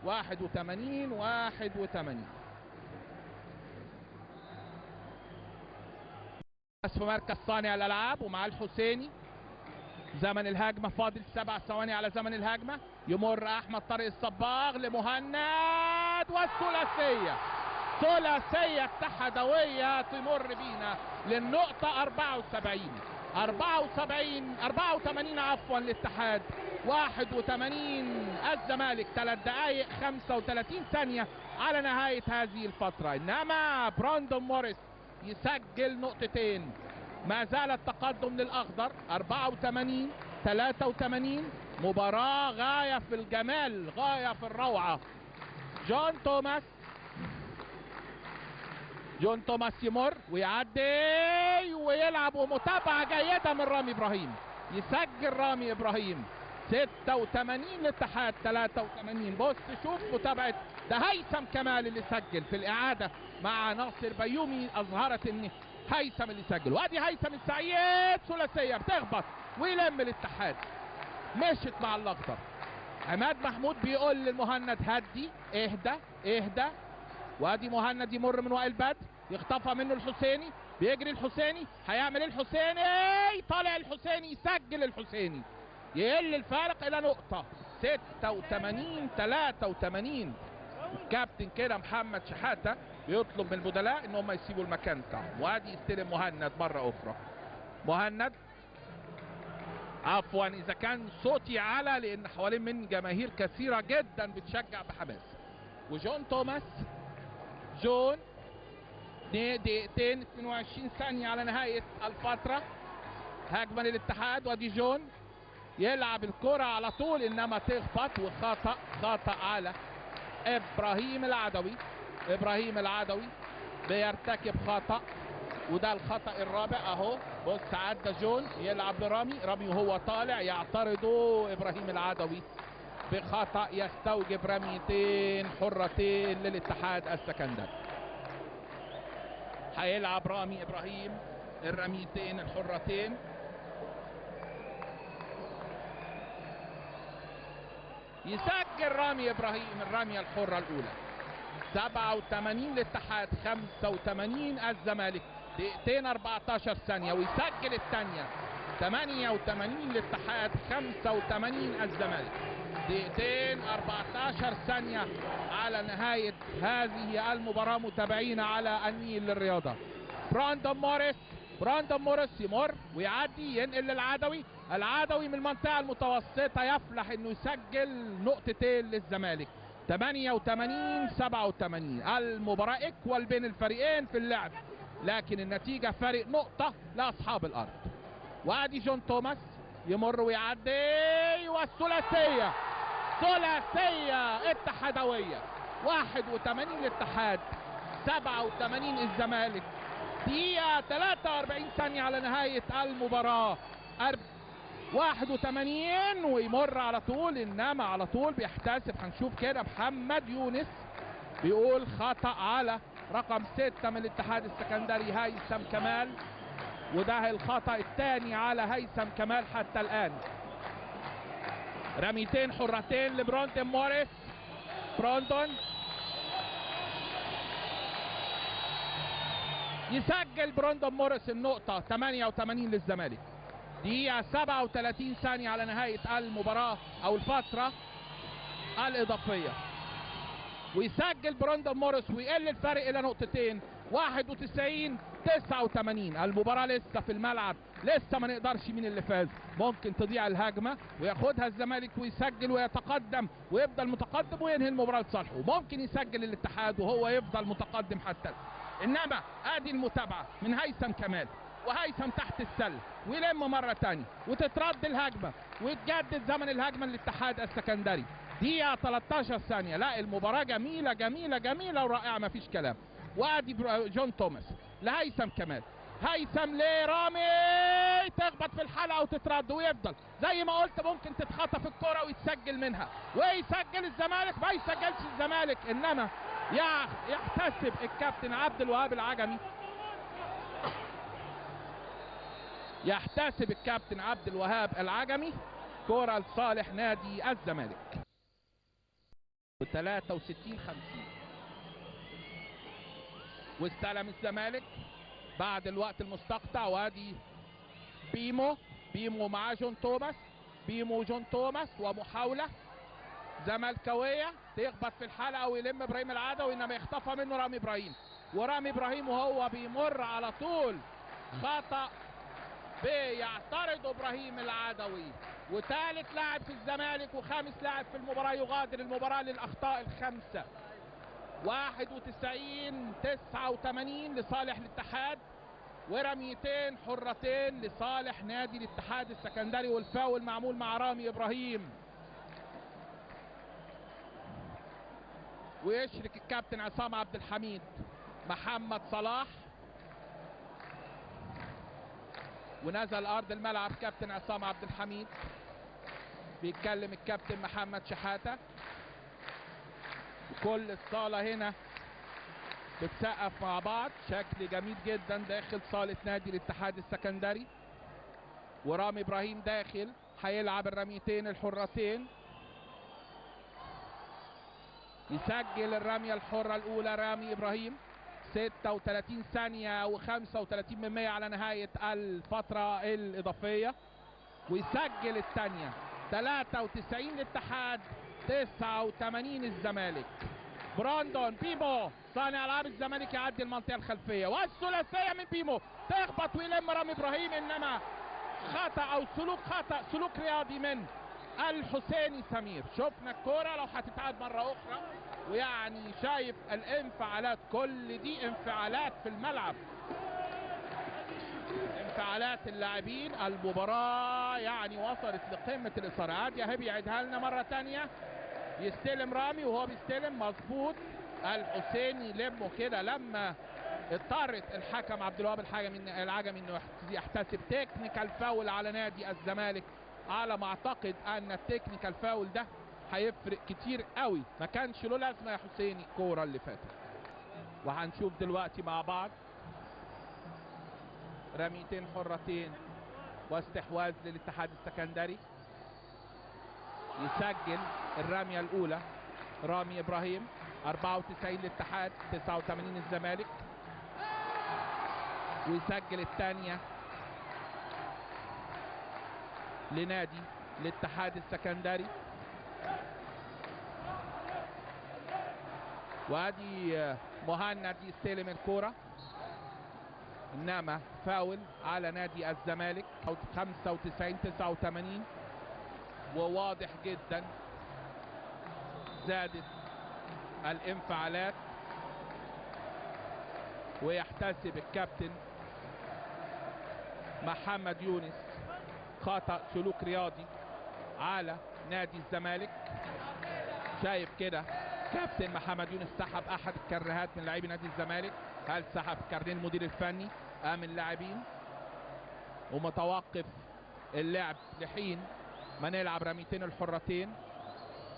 81 في مركز صانع الالعاب ومع الحسيني. زمن الهجمه فاضل 7 ثواني على زمن الهجمه. يمر احمد طارق الصباغ لمهند والثلاثيه، ثلاثيه اتحادويه تمر بينا للنقطه 84 عفوا الاتحاد، 81 الزمالك. 3 دقائق 35 ثانيه على نهايه هذه الفتره. انما براندون موريس يسجل نقطتين. ما زال التقدم للاخضر 84-83. مباراة غاية في الجمال، غاية في الروعة. جون توماس يمر ويعدي ويلعب، ومتابعة جيدة من رامي ابراهيم. يسجل رامي ابراهيم 86 الاتحاد 83. بص شوف متابعة ده هيثم كمال اللي سجل في الاعادة مع ناصر بيومي، اظهرت ان هيثم اللي سجل. وادي هيثم السعيد ثلاثية بتخبط ويلم الاتحاد. مشت مع الاخضر. عماد محمود بيقول للمهند هدي، اهدى. وادي مهند يمر من وائل بدر، يخطفها منه الحسيني، بيجري الحسيني، هيعمل الحسيني، طالع الحسيني، يسجل الحسيني، يقل الفارق الى نقطة 86-83. الكابتن كده محمد شحاتة بيطلب من البدلاء ان هم يسيبوا المكان بتاعهم. وادي يستلم مهند مرة اخرى. مهند عفوا اذا كان صوتي على لان حوالين من جماهير كثيرة جدا بتشجع بحماس. وجون توماس، جون دقيقتين 22 ثانية على نهاية الفترة. هجمة للاتحاد. وادي جون يلعب الكرة على طول انما تخبط، وخطأ على ابراهيم العدوي بيرتكب خطأ، وده الخطأ الرابع اهو. بص عدى جون يلعب لرامي، رامي وهو طالع يعترضه ابراهيم العدوي بخطأ يستوجب رميتين حرتين للاتحاد السكندري. هيلعب رامي ابراهيم الرميتين الحرتين. يسجل رامي ابراهيم الرمية الحرة الاولى. 87 للاتحاد 85 الزمالك. دقيقتين 14 ثانية ويسجل الثانية. 88 للاتحاد 85 الزمالك. دقيقتين 14 ثانية على نهاية هذه المباراة. متابعين على النيل للرياضة. براندون موريس يمر ويعدي، ينقل للعدوي، العدوي من المنطقة المتوسطة يفلح انه يسجل نقطتين للزمالك. 88-87. المباراة اكوال بين الفريقين في اللعب، لكن النتيجة فارق نقطة لأصحاب الأرض. وادي جون توماس يمر ويعدي، والثلاثية اتحادوية. 81 الاتحاد 87 الزمالك. دقيقة 43 ثانية على نهاية المباراة. 81 ويمر على طول، انما على طول بيحتسب. هنشوف كده محمد يونس بيقول خطأ على رقم 6 من الاتحاد السكندري هيثم كمال، وده الخطأ الثاني على هيثم كمال حتى الآن. رميتين حرتين لبراندون موريس. يسجل براندون موريس النقطة. 88 للزمالك. دقيقة 37 ثانية على نهاية المباراة أو الفترة الإضافية. ويسجل براندون موريس ويقل الفرق إلى نقطتين. 91-89. المباراة لسه في الملعب، لسه ما نقدرش مين اللي فاز. ممكن تضيع الهجمة وياخدها الزمالك ويسجل ويتقدم ويفضل متقدم وينهي المباراة لصالحه. ممكن يسجل الاتحاد وهو يفضل متقدم حتى. انما ادي المتابعة من هيثم كمال، وهيثم تحت السل ويلم مرة تانية وتترد الهجمة ويتجدد زمن الهجمة للاتحاد السكندري. دقيقة 13 ثانية. لا المباراة جميلة جميلة جميلة ورائعة مفيش كلام. وادي جون توماس لهيثم كمال، هيثم لرامي، تخبط في الحلقة وتترد ويفضل زي ما قلت. ممكن تتخطف الكرة ويتسجل منها ويسجل الزمالك، ما يسجلش الزمالك، انما يحتسب الكابتن عبد الوهاب العجمي، يحتسب الكابتن عبد الوهاب العجمي كرة لصالح نادي الزمالك. 63-50. واستلم الزمالك بعد الوقت المستقطع، وادي بيمو مع جون توماس، جون توماس، ومحاولة زملكاوية تخبط في الحلقة ويلم ابراهيم العدوي، انما يخطفها منه رامي ابراهيم، ورامي ابراهيم وهو بيمر على طول خطأ بيعترض ابراهيم العدوي، وثالث لاعب في الزمالك وخامس لاعب في المباراة يغادر المباراة للاخطاء الخمسة. 91-89 لصالح الاتحاد، ورميتين حرتين لصالح نادي الاتحاد السكندري، والفاول معمول مع رامي ابراهيم. ويشرك الكابتن عصام عبد الحميد محمد صلاح، ونزل ارض الملعب كابتن عصام عبد الحميد، بيتكلم الكابتن محمد شحاتة، وكل الصالة هنا بتسقف مع بعض. شكل جميل جدا داخل صالة نادي الاتحاد السكندري، ورامي ابراهيم داخل هيلعب الرميتين الحرتين. يسجل الرمية الحرة الأولى رامي إبراهيم، 36 ثانية و35% على نهاية الفترة الإضافية، ويسجل الثانية. 93 الاتحاد، 89 الزمالك. براندون بيمو صانع العاب الزمالك يعدي المنطقة الخلفية، والثلاثية من بيمو تخبط ويلم رامي إبراهيم، إنما خطأ أو سلوك رياضي من الحسيني سمير. شفنا الكرة لو هتتعاد مرة أخرى، ويعني شايف الانفعالات، كل دي انفعالات في الملعب، انفعالات اللاعبين. المباراة يعني وصلت لقمة الإثارة. عاد يا هبي يعيدها لنا مرة تانية. يستلم رامي، وهو بيستلم مظبوط الحسيني يلمه كده، لما اضطرت الحكم عبد الوهاب العجمي انه يحتسب تكنيكال فاول على نادي الزمالك. على ما اعتقد ان التكنيكال فاول ده هيفرق كتير قوي، ما كانش له لازمه يا حسيني الكوره اللي فاتت. وهنشوف دلوقتي مع بعض رميتين حرتين واستحواذ للاتحاد السكندري. يسجل الرميه الاولى رامي ابراهيم، 94 للاتحاد، 89 الزمالك. ويسجل الثانيه لنادي الاتحاد السكندري. وادي مهند يستلم الكرة، انما فاول على نادي الزمالك. 95-89، وواضح جدا زادت الانفعالات، ويحتسب الكابتن محمد يونس خطأ سلوك رياضي على نادي الزمالك. شايف كده كابتن محمد يونس سحب احد الكرهات من لاعبي نادي الزمالك. هل سحب كارنيه المدير الفني ام اللاعبين؟ ومتوقف اللعب لحين ما نلعب رميتين الحرتين.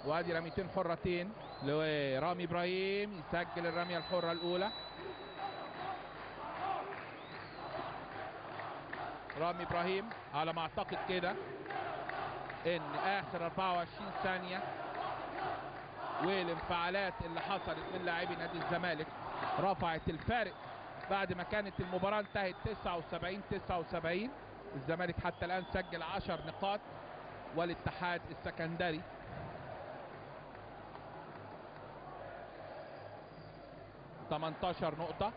وادي رميتين حرتين لرامي ابراهيم، يسجل الرمية الحرة الاولى. رامي ابراهيم على ما اعتقد كده ان اخر 24 ثانية والانفعالات اللي حصلت من لاعبي نادي الزمالك رفعت الفارق بعد ما كانت المباراة انتهت 79-79. الزمالك حتى الان سجل 10 نقاط، والاتحاد السكندري 18 نقطة،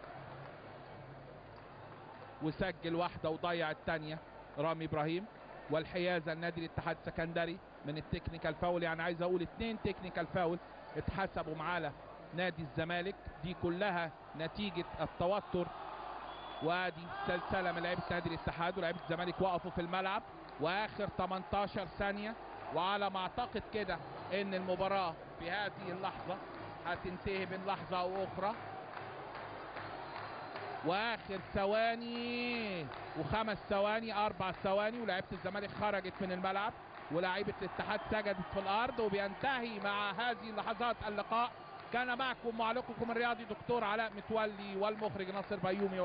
وسجل واحدة وضيع الثانية رامي ابراهيم. والحيازة لنادي الاتحاد السكندري من التكنيكال فاول، يعني عايز اقول 2 تكنيكال فاول اتحسبوا على نادي الزمالك. دي كلها نتيجة التوتر، وادي سلسلة من لعيبة نادي الاتحاد ولاعيبة الزمالك وقفوا في الملعب، واخر 18 ثانية. وعلى ما اعتقد كده ان المباراة في هذه اللحظة هتنتهي بين لحظة او اخرى، واخر ثواني و5 ثواني 4 ثواني، ولاعيبة الزمالك خرجت من الملعب ولاعيبة الاتحاد سجدت في الارض. وبينتهي مع هذه اللحظات اللقاء. كان معكم معلقكم الرياضي دكتور علاء متولي، والمخرج ناصر بيومي.